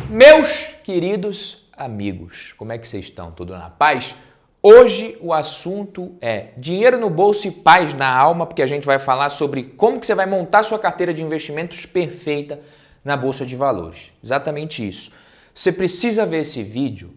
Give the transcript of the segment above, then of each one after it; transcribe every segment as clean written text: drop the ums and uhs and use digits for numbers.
Meus queridos amigos, como é que vocês estão? Tudo na paz? Hoje o assunto é dinheiro no bolso e paz na alma, porque a gente vai falar sobre como que você vai montar sua carteira de investimentos perfeita na Bolsa de Valores. Exatamente isso. Você precisa ver esse vídeo,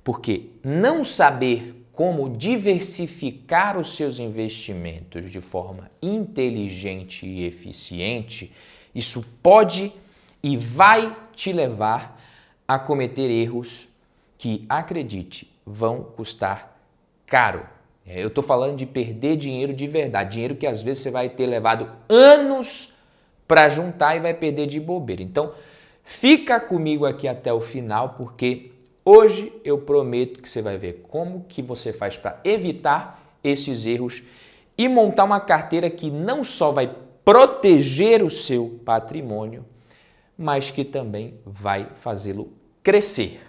porque não saber como diversificar os seus investimentos de forma inteligente e eficiente, isso pode e vai te levar a cometer erros que, acredite, vão custar caro. Eu estou falando de perder dinheiro de verdade, dinheiro que às vezes você vai ter levado anos para juntar e vai perder de bobeira. Então, fica comigo aqui até o final, porque hoje eu prometo que você vai ver como que você faz para evitar esses erros e montar uma carteira que não só vai proteger o seu patrimônio, mas que também vai fazê-lo crescer.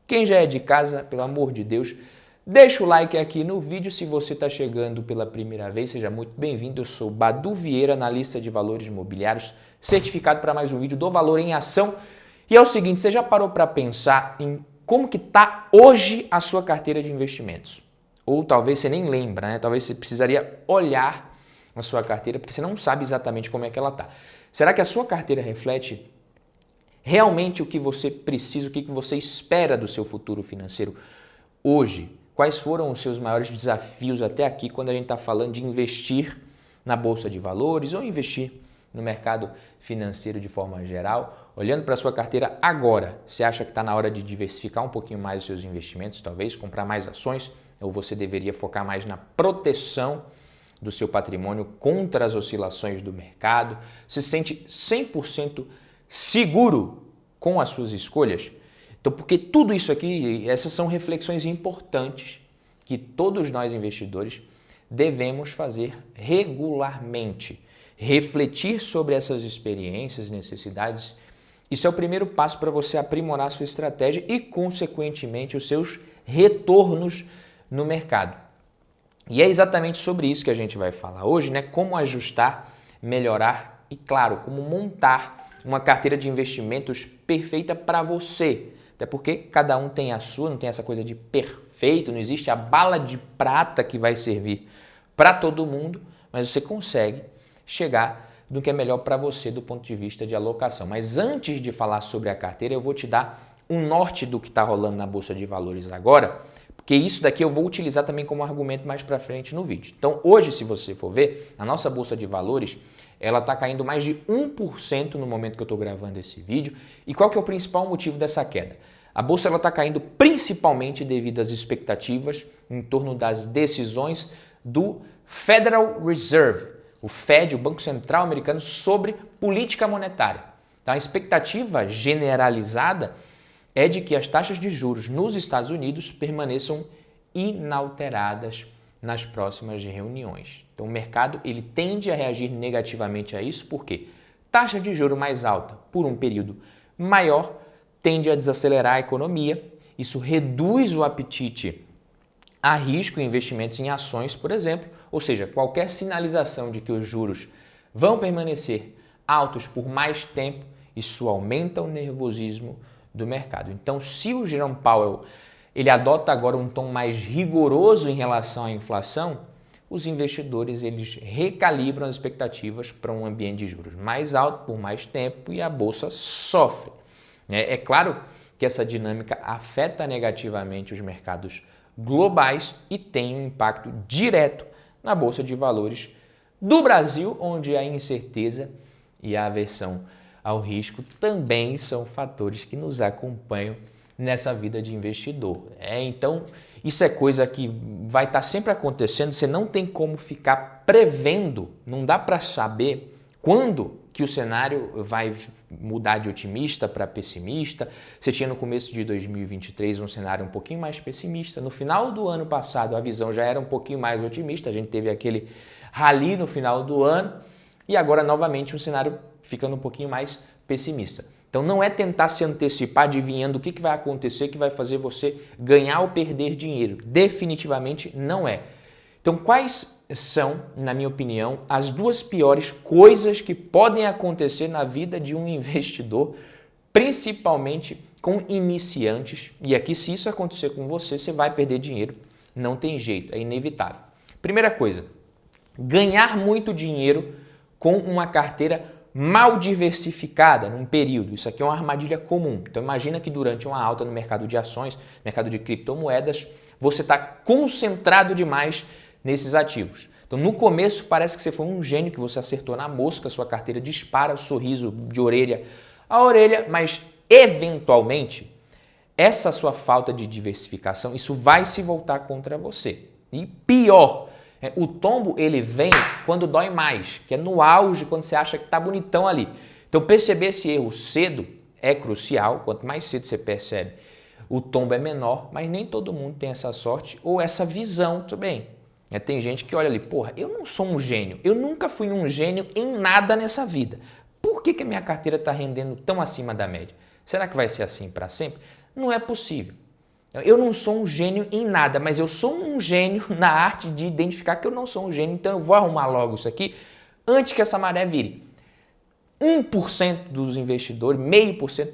Quem já é de casa, pelo amor de Deus, deixa o like aqui no vídeo. Se você está chegando pela primeira vez, seja muito bem-vindo. Eu sou Badu Vieira, analista de valores imobiliários, certificado para mais um vídeo do Valor em Ação. E é o seguinte, você já parou para pensar em como que está hoje a sua carteira de investimentos? Ou talvez você nem lembra, né? Talvez você precisaria olhar a sua carteira, porque você não sabe exatamente como é que ela está. Será que a sua carteira reflete realmente o que você precisa, o que você espera do seu futuro financeiro hoje? Quais foram os seus maiores desafios até aqui quando a gente está falando de investir na Bolsa de Valores ou investir no mercado financeiro de forma geral? Olhando para a sua carteira agora, você acha que está na hora de diversificar um pouquinho mais os seus investimentos, talvez comprar mais ações, ou você deveria focar mais na proteção do seu patrimônio contra as oscilações do mercado? Se sente 100% seguro com as suas escolhas? Então, porque tudo isso aqui, essas são reflexões importantes que todos nós investidores devemos fazer regularmente. Refletir sobre essas experiências, necessidades, isso é o primeiro passo para você aprimorar a sua estratégia e, consequentemente, os seus retornos no mercado. E é exatamente sobre isso que a gente vai falar hoje, né? Como ajustar, melhorar e, claro, como montar uma carteira de investimentos perfeita para você. Até porque cada um tem a sua, não tem essa coisa de perfeito, não existe a bala de prata que vai servir para todo mundo, mas você consegue chegar no que é melhor para você do ponto de vista de alocação. Mas antes de falar sobre a carteira, eu vou te dar um norte do que está rolando na Bolsa de Valores agora, porque isso daqui eu vou utilizar também como argumento mais para frente no vídeo. Então hoje, se você for ver, a nossa Bolsa de Valores, ela está caindo mais de 1% no momento que eu estou gravando esse vídeo. E qual que é o principal motivo dessa queda? A Bolsa está caindo principalmente devido às expectativas em torno das decisões do Federal Reserve, o Fed, o Banco Central Americano, sobre política monetária. Então, a expectativa generalizada é de que as taxas de juros nos Estados Unidos permaneçam inalteradas nas próximas reuniões. Então, o mercado ele tende a reagir negativamente a isso, porque taxa de juros mais alta por um período maior tende a desacelerar a economia, isso reduz o apetite a risco em investimentos em ações, por exemplo, ou seja, qualquer sinalização de que os juros vão permanecer altos por mais tempo, isso aumenta o nervosismo do mercado. Então, se o Jerome Powell ele adota agora um tom mais rigoroso em relação à inflação, os investidores eles recalibram as expectativas para um ambiente de juros mais alto por mais tempo e a bolsa sofre. É claro que essa dinâmica afeta negativamente os mercados globais e tem um impacto direto na Bolsa de Valores do Brasil, onde a incerteza e a aversão ao risco também são fatores que nos acompanham nessa vida de investidor. Então, isso é coisa que vai estar sempre acontecendo, você não tem como ficar prevendo, não dá para saber quando que o cenário vai mudar de otimista para pessimista. Você tinha no começo de 2023 um cenário um pouquinho mais pessimista, no final do ano passado a visão já era um pouquinho mais otimista, a gente teve aquele rally no final do ano e agora novamente um cenário ficando um pouquinho mais pessimista. Então não é tentar se antecipar adivinhando o que vai acontecer que vai fazer você ganhar ou perder dinheiro. Definitivamente não é. Então quais são, na minha opinião, as duas piores coisas que podem acontecer na vida de um investidor, principalmente com iniciantes. E aqui, se isso acontecer com você, você vai perder dinheiro. Não tem jeito, é inevitável. Primeira coisa, ganhar muito dinheiro com uma carteira mal diversificada num período. Isso aqui é uma armadilha comum. Então imagina que durante uma alta no mercado de ações, mercado de criptomoedas, você está concentrado demais nesses ativos. Então no começo parece que você foi um gênio, que você acertou na mosca, sua carteira dispara o sorriso de orelha a orelha, mas eventualmente essa sua falta de diversificação, isso vai se voltar contra você. E pior, o tombo ele vem quando dói mais, que é no auge, quando você acha que está bonitão ali. Então perceber esse erro cedo é crucial. Quanto mais cedo você percebe, o tombo é menor, mas nem todo mundo tem essa sorte ou essa visão também. Tem gente que olha ali, porra, eu não sou um gênio, eu nunca fui um gênio em nada nessa vida. Por que a minha carteira está rendendo tão acima da média? Será que vai ser assim para sempre? Não é possível. Eu não sou um gênio em nada, mas eu sou um gênio na arte de identificar que eu não sou um gênio, então eu vou arrumar logo isso aqui antes que essa maré vire. 1% dos investidores, 0,5%,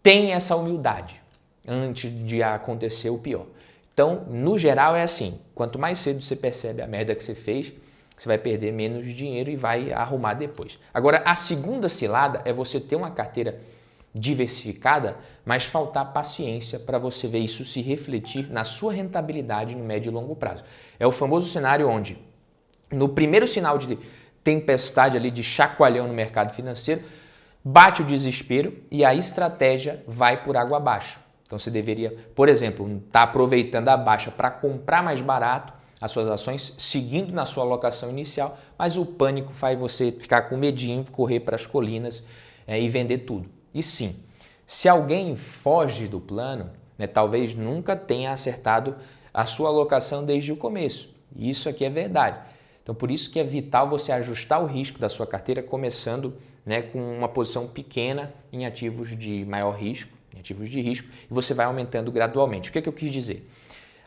tem essa humildade antes de acontecer o pior. Então, no geral é assim, quanto mais cedo você percebe a merda que você fez, você vai perder menos dinheiro e vai arrumar depois. Agora, a segunda cilada é você ter uma carteira diversificada, mas faltar paciência para você ver isso se refletir na sua rentabilidade no médio e longo prazo. É o famoso cenário onde, no primeiro sinal de tempestade ali, de chacoalhão no mercado financeiro, bate o desespero e a estratégia vai por água abaixo. Então você deveria, por exemplo, estar aproveitando a baixa para comprar mais barato as suas ações, seguindo na sua alocação inicial, mas o pânico faz você ficar com medinho, correr para as colinas e vender tudo. E sim, se alguém foge do plano, talvez nunca tenha acertado a sua alocação desde o começo. Isso aqui é verdade. Então, por isso que é vital você ajustar o risco da sua carteira, começando com uma posição pequena em ativos de maior risco, em ativos de risco, e você vai aumentando gradualmente. O que eu quis dizer?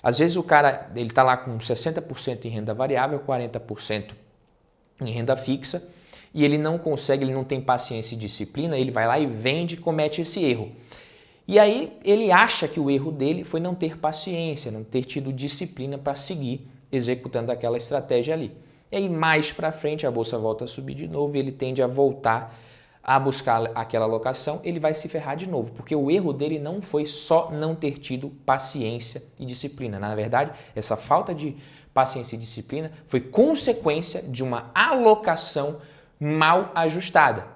Às vezes o cara está lá com 60% em renda variável, 40% em renda fixa, e ele não consegue, ele não tem paciência e disciplina, ele vai lá e vende e comete esse erro. E aí ele acha que o erro dele foi não ter paciência, não ter tido disciplina para seguir executando aquela estratégia ali. E aí mais para frente a bolsa volta a subir de novo e ele tende a voltar a buscar aquela alocação, ele vai se ferrar de novo, porque o erro dele não foi só não ter tido paciência e disciplina. Na verdade, essa falta de paciência e disciplina foi consequência de uma alocação mal ajustada.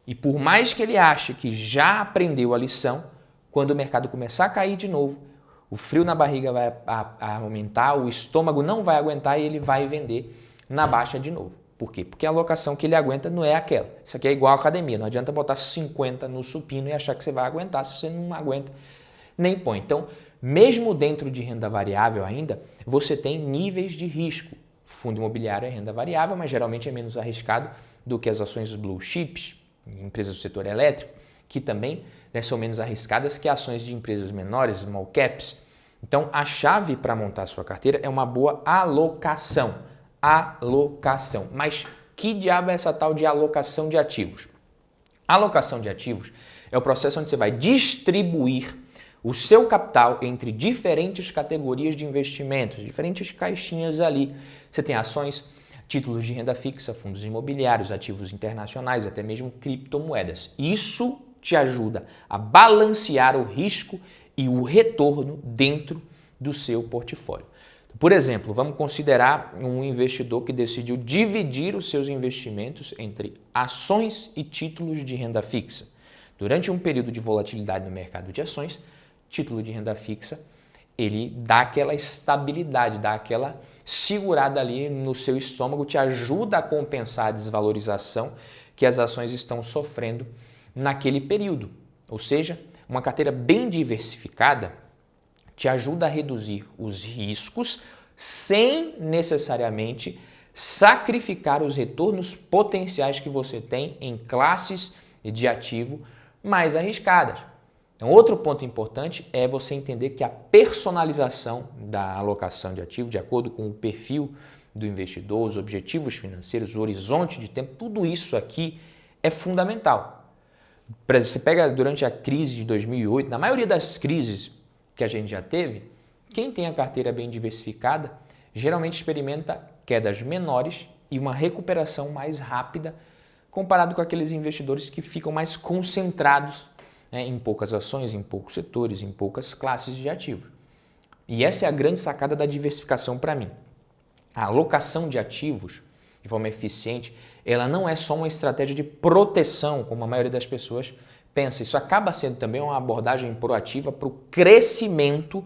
E por mais que ele ache que já aprendeu a lição, quando o mercado começar a cair de novo, o frio na barriga vai aumentar, o estômago não vai aguentar e ele vai vender na baixa de novo. Por quê? Porque a alocação que ele aguenta não é aquela. Isso aqui é igual à academia. Não adianta botar 50 no supino e achar que você vai aguentar. Se você não aguenta, nem põe. Então, mesmo dentro de renda variável ainda, você tem níveis de risco. Fundo imobiliário é renda variável, mas geralmente é menos arriscado do que as ações blue chips, empresas do setor elétrico, que também são menos arriscadas que ações de empresas menores, small caps. Então, a chave para montar a sua carteira é uma boa alocação. Alocação. Mas que diabo é essa tal de alocação de ativos? Alocação de ativos é o processo onde você vai distribuir o seu capital entre diferentes categorias de investimentos, diferentes caixinhas ali. Você tem ações, títulos de renda fixa, fundos imobiliários, ativos internacionais, até mesmo criptomoedas. Isso te ajuda a balancear o risco e o retorno dentro do seu portfólio. Por exemplo, vamos considerar um investidor que decidiu dividir os seus investimentos entre ações e títulos de renda fixa. Durante um período de volatilidade no mercado de ações, título de renda fixa, ele dá aquela estabilidade, dá aquela segurada ali no seu estômago, te ajuda a compensar a desvalorização que as ações estão sofrendo naquele período. Ou seja, uma carteira bem diversificada te ajuda a reduzir os riscos sem necessariamente sacrificar os retornos potenciais que você tem em classes de ativo mais arriscadas. Então, outro ponto importante é você entender que a personalização da alocação de ativo, de acordo com o perfil do investidor, os objetivos financeiros, o horizonte de tempo, tudo isso aqui é fundamental. Você pega durante a crise de 2008, na maioria das crises que a gente já teve, quem tem a carteira bem diversificada geralmente experimenta quedas menores e uma recuperação mais rápida comparado com aqueles investidores que ficam mais concentrados, né, em poucas ações, em poucos setores, em poucas classes de ativos. E essa é a grande sacada da diversificação para mim. A alocação de ativos de forma eficiente, ela não é só uma estratégia de proteção, como a maioria das pessoas pensa. Isso acaba sendo também uma abordagem proativa para o crescimento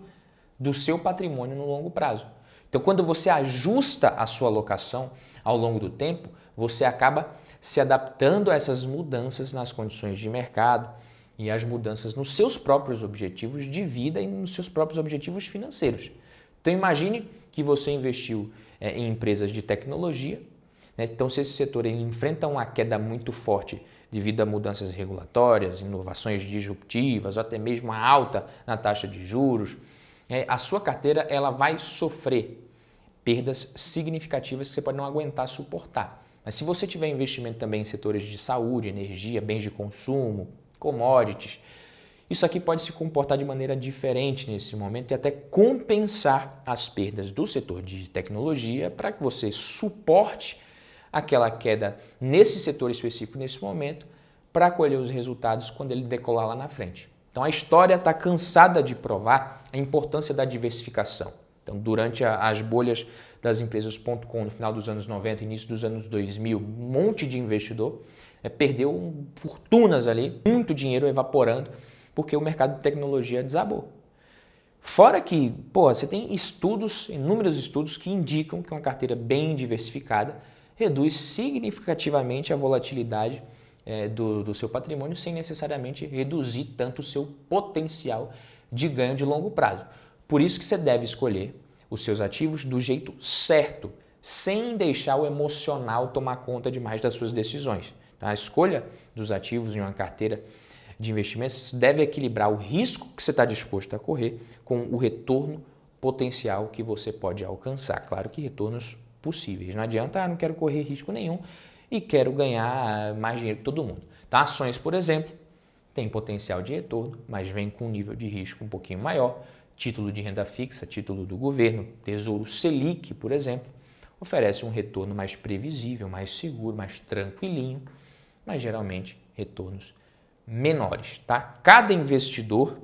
do seu patrimônio no longo prazo. Então, quando você ajusta a sua alocação ao longo do tempo, você acaba se adaptando a essas mudanças nas condições de mercado e as mudanças nos seus próprios objetivos de vida e nos seus próprios objetivos financeiros. Então, imagine que você investiu em empresas de tecnologia, né? Então, se esse setor ele enfrenta uma queda muito forte devido a mudanças regulatórias, inovações disruptivas ou até mesmo a alta na taxa de juros, a sua carteira ela vai sofrer perdas significativas que você pode não aguentar suportar. Mas se você tiver investimento também em setores de saúde, energia, bens de consumo, commodities, isso aqui pode se comportar de maneira diferente nesse momento e até compensar as perdas do setor de tecnologia para que você suporte aquela queda nesse setor específico nesse momento para colher os resultados quando ele decolar lá na frente. Então a história está cansada de provar a importância da diversificação. Então, durante as bolhas das empresas.com no final dos anos 90, início dos anos 2000, um monte de investidor perdeu fortunas ali, muito dinheiro evaporando, porque o mercado de tecnologia desabou. Fora que, você tem inúmeros estudos que indicam que uma carteira bem diversificada reduz significativamente a volatilidade do seu patrimônio sem necessariamente reduzir tanto o seu potencial de ganho de longo prazo. Por isso que você deve escolher os seus ativos do jeito certo, sem deixar o emocional tomar conta demais das suas decisões. Então, a escolha dos ativos em uma carteira de investimentos deve equilibrar o risco que você está disposto a correr com o retorno potencial que você pode alcançar. Claro que retornos possíveis. Não adianta, não quero correr risco nenhum e quero ganhar mais dinheiro que todo mundo. Tá? Ações, por exemplo, têm potencial de retorno, mas vem com um nível de risco um pouquinho maior. Título de renda fixa, título do governo, Tesouro Selic, por exemplo, oferece um retorno mais previsível, mais seguro, mais tranquilinho, mas geralmente retornos menores. Tá? Cada investidor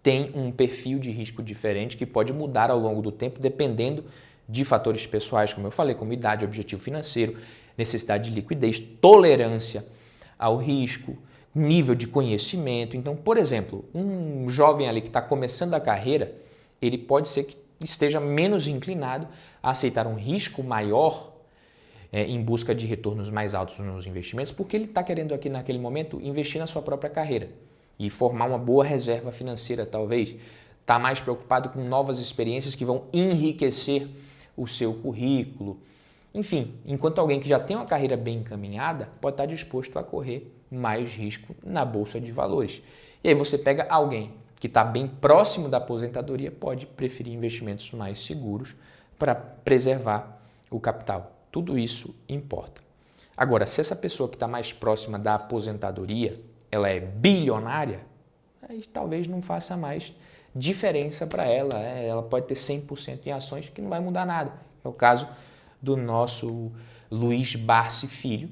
tem um perfil de risco diferente que pode mudar ao longo do tempo, dependendo de fatores pessoais, como eu falei, como idade, objetivo financeiro, necessidade de liquidez, tolerância ao risco, nível de conhecimento. Então, por exemplo, um jovem ali que está começando a carreira, ele pode ser que esteja menos inclinado a aceitar um risco maior em busca de retornos mais altos nos investimentos, porque ele está querendo aqui naquele momento investir na sua própria carreira e formar uma boa reserva financeira, talvez. Está mais preocupado com novas experiências que vão enriquecer o seu currículo. Enfim, enquanto alguém que já tem uma carreira bem encaminhada pode estar disposto a correr mais risco na bolsa de valores. E aí você pega alguém que está bem próximo da aposentadoria, pode preferir investimentos mais seguros para preservar o capital. Tudo isso importa. Agora, se essa pessoa que está mais próxima da aposentadoria, ela é bilionária, aí talvez não faça mais diferença para ela. Ela pode ter 100% em ações que não vai mudar nada. É o caso do nosso Luiz Barsi Filho,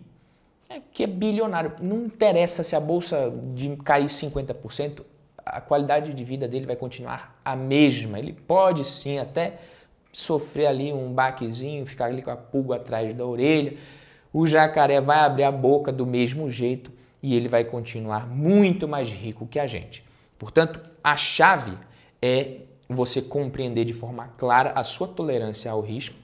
que é bilionário. Não interessa se a bolsa cair 50%, a qualidade de vida dele vai continuar a mesma. Ele pode sim até sofrer ali um baquezinho, ficar ali com a pulga atrás da orelha. O jacaré vai abrir a boca do mesmo jeito e ele vai continuar muito mais rico que a gente. Portanto, a chave é você compreender de forma clara a sua tolerância ao risco,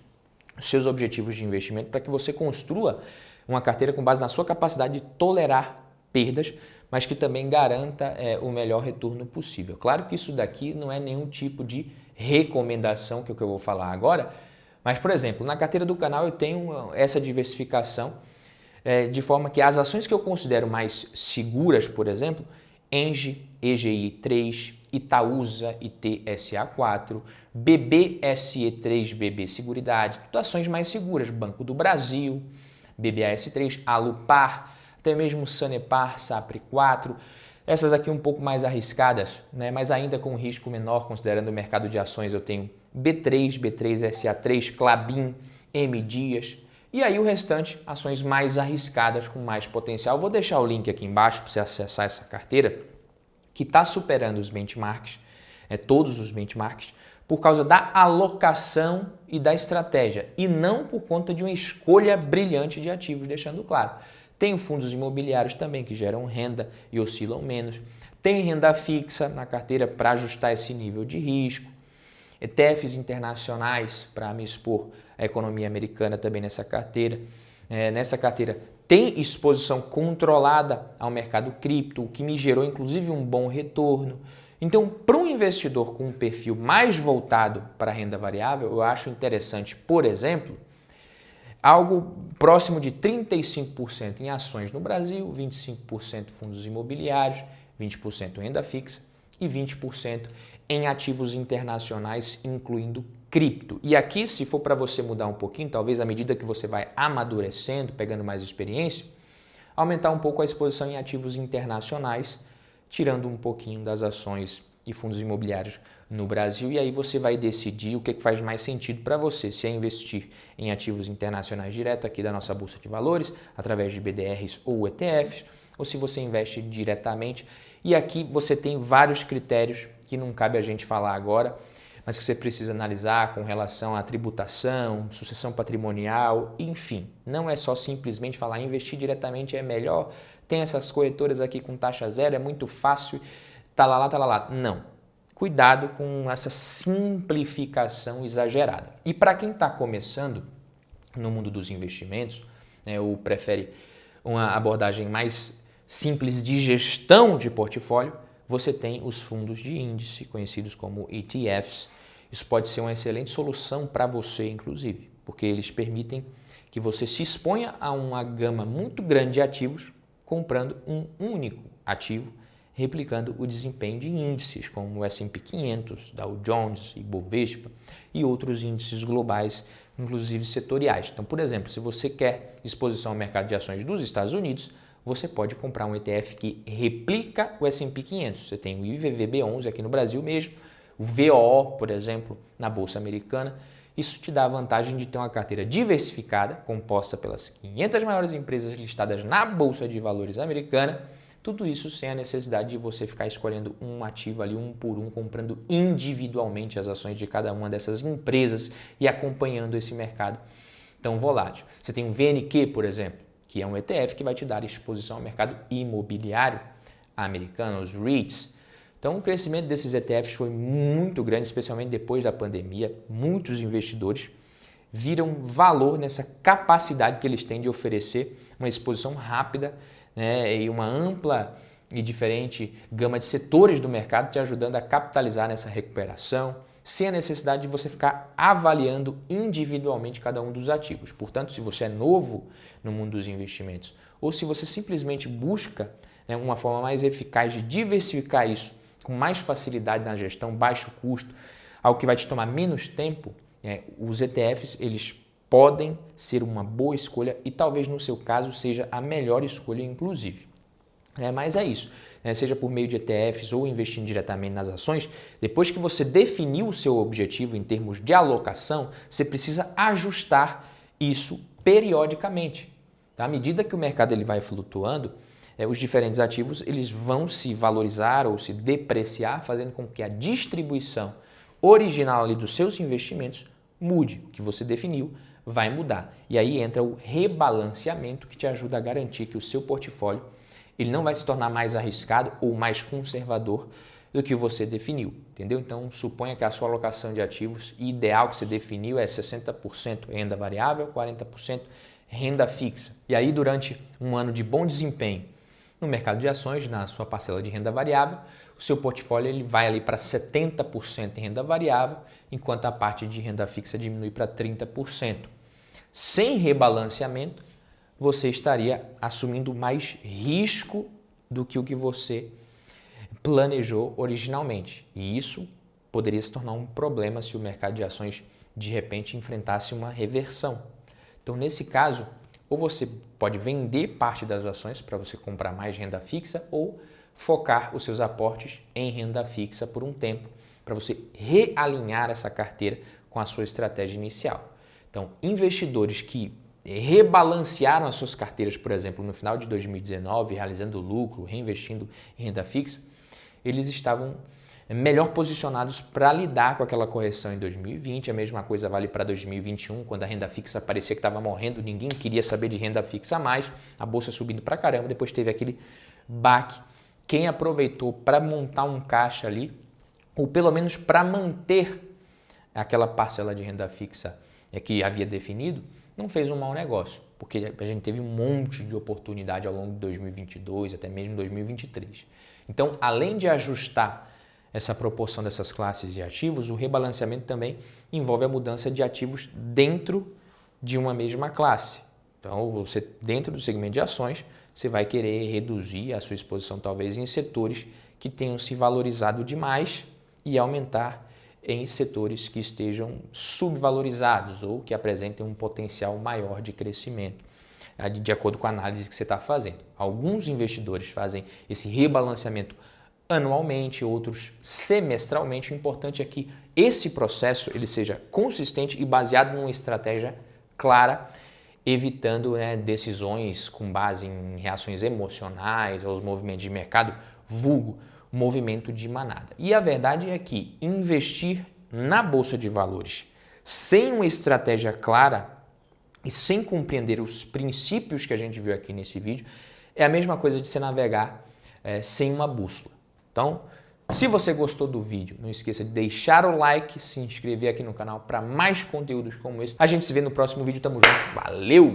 os seus objetivos de investimento, para que você construa uma carteira com base na sua capacidade de tolerar perdas, mas que também garanta o melhor retorno possível. Claro que isso daqui não é nenhum tipo de recomendação, que é o que eu vou falar agora, mas, por exemplo, na carteira do canal eu tenho essa diversificação de forma que as ações que eu considero mais seguras, por exemplo, ENGIE, EGI3, Itaúsa, ITSA4, BBSE3, BB Seguridade, ações mais seguras, Banco do Brasil, BBAS3, Alupar, até mesmo Sanepar, Sapri 4, essas aqui um pouco mais arriscadas, né? Mas ainda com um risco menor, considerando o mercado de ações, eu tenho B3, B3SA3, Klabin, M Dias, e aí o restante, ações mais arriscadas com mais potencial. Vou deixar o link aqui embaixo para você acessar essa carteira, que está superando os benchmarks, todos os benchmarks, por causa da alocação e da estratégia, e não por conta de uma escolha brilhante de ativos, deixando claro. Tem fundos imobiliários também que geram renda e oscilam menos. Tem renda fixa na carteira para ajustar esse nível de risco. ETFs internacionais para me expor a economia americana também nessa carteira. Nessa carteira tem exposição controlada ao mercado cripto, o que me gerou inclusive um bom retorno. Então, para um investidor com um perfil mais voltado para a renda variável, eu acho interessante, por exemplo, algo próximo de 35% em ações no Brasil, 25% fundos imobiliários, 20% renda fixa e 20% em ativos internacionais, incluindo cripto. E aqui, se for para você mudar um pouquinho, talvez à medida que você vai amadurecendo, pegando mais experiência, aumentar um pouco a exposição em ativos internacionais, tirando um pouquinho das ações e fundos imobiliários no Brasil, e aí você vai decidir o que faz mais sentido para você, se é investir em ativos internacionais direto aqui da nossa Bolsa de Valores, através de BDRs ou ETFs, ou se você investe diretamente. E aqui você tem vários critérios que não cabe a gente falar agora, mas que você precisa analisar com relação à tributação, sucessão patrimonial, enfim. Não é só simplesmente falar investir diretamente é melhor, tem essas corretoras aqui com taxa zero, é muito fácil, talalá. Não. Cuidado com essa simplificação exagerada. E para quem está começando no mundo dos investimentos, ou prefere uma abordagem mais simples de gestão de portfólio, você tem os fundos de índice, conhecidos como ETFs. Isso pode ser uma excelente solução para você, inclusive, porque eles permitem que você se exponha a uma gama muito grande de ativos, comprando um único ativo, replicando o desempenho de índices como o S&P 500, Dow Jones, Ibovespa e outros índices globais, inclusive setoriais. Então, por exemplo, se você quer exposição ao mercado de ações dos Estados Unidos, você pode comprar um ETF que replica o S&P 500. Você tem o IVVB11 aqui no Brasil mesmo, o VOO, por exemplo, na Bolsa Americana. Isso te dá a vantagem de ter uma carteira diversificada, composta pelas 500 maiores empresas listadas na Bolsa de Valores americana. Tudo isso sem a necessidade de você ficar escolhendo um ativo ali, um por um, comprando individualmente as ações de cada uma dessas empresas e acompanhando esse mercado tão volátil. Você tem o VNQ, por exemplo, que é um ETF que vai te dar exposição ao mercado imobiliário americano, os REITs. Então, o crescimento desses ETFs foi muito grande, especialmente depois da pandemia. Muitos investidores viram valor nessa capacidade que eles têm de oferecer uma exposição rápida, né, e uma ampla e diferente gama de setores do mercado, te ajudando a capitalizar nessa recuperação, sem a necessidade de você ficar avaliando individualmente cada um dos ativos. Portanto, se você é novo no mundo dos investimentos ou se você simplesmente busca, né, uma forma mais eficaz de diversificar isso com mais facilidade na gestão, baixo custo, algo que vai te tomar menos tempo, os ETFs eles podem ser uma boa escolha e talvez no seu caso seja a melhor escolha inclusive. Mas é isso, seja por meio de ETFs ou investindo diretamente nas ações, depois que você definiu o seu objetivo em termos de alocação, você precisa ajustar isso periodicamente. À medida que o mercado ele vai flutuando, os diferentes ativos eles vão se valorizar ou se depreciar, fazendo com que a distribuição original ali dos seus investimentos mude. O que você definiu vai mudar. E aí entra o rebalanceamento, que te ajuda a garantir que o seu portfólio ele não vai se tornar mais arriscado ou mais conservador do que você definiu, entendeu? Então, suponha que a sua alocação de ativos ideal que você definiu é 60% renda variável, 40% renda fixa. E aí, durante um ano de bom desempenho no mercado de ações, na sua parcela de renda variável, o seu portfólio ele vai ali para 70% em renda variável, enquanto a parte de renda fixa diminui para 30%. Sem rebalanceamento, você estaria assumindo mais risco do que o que você planejou originalmente. E isso poderia se tornar um problema se o mercado de ações de repente enfrentasse uma reversão. Então, nesse caso, Ou você pode vender parte das ações para você comprar mais renda fixa ou focar os seus aportes em renda fixa por um tempo para você realinhar essa carteira com a sua estratégia inicial. Então, investidores que rebalancearam as suas carteiras, por exemplo, no final de 2019, realizando lucro, reinvestindo em renda fixa, eles estavam melhor posicionados para lidar com aquela correção em 2020. A mesma coisa vale para 2021, quando a renda fixa parecia que estava morrendo, ninguém queria saber de renda fixa mais, a bolsa subindo para caramba, depois teve aquele baque. Quem aproveitou para montar um caixa ali, ou pelo menos para manter aquela parcela de renda fixa que havia definido, não fez um mau negócio, porque a gente teve um monte de oportunidade ao longo de 2022, até mesmo 2023. Então, além de ajustar essa proporção dessas classes de ativos, o rebalanceamento também envolve a mudança de ativos dentro de uma mesma classe. Então, você, dentro do segmento de ações, você vai querer reduzir a sua exposição talvez em setores que tenham se valorizado demais e aumentar em setores que estejam subvalorizados ou que apresentem um potencial maior de crescimento, de acordo com a análise que você está fazendo. Alguns investidores fazem esse rebalanceamento anualmente, outros semestralmente. O importante é que esse processo ele seja consistente e baseado numa estratégia clara, evitando decisões com base em reações emocionais aos movimentos de mercado, vulgo movimento de manada. E a verdade é que investir na Bolsa de Valores sem uma estratégia clara e sem compreender os princípios que a gente viu aqui nesse vídeo é a mesma coisa de você navegar sem uma bússola. Então, se você gostou do vídeo, não esqueça de deixar o like, se inscrever aqui no canal para mais conteúdos como esse. A gente se vê no próximo vídeo. Tamo junto. Valeu!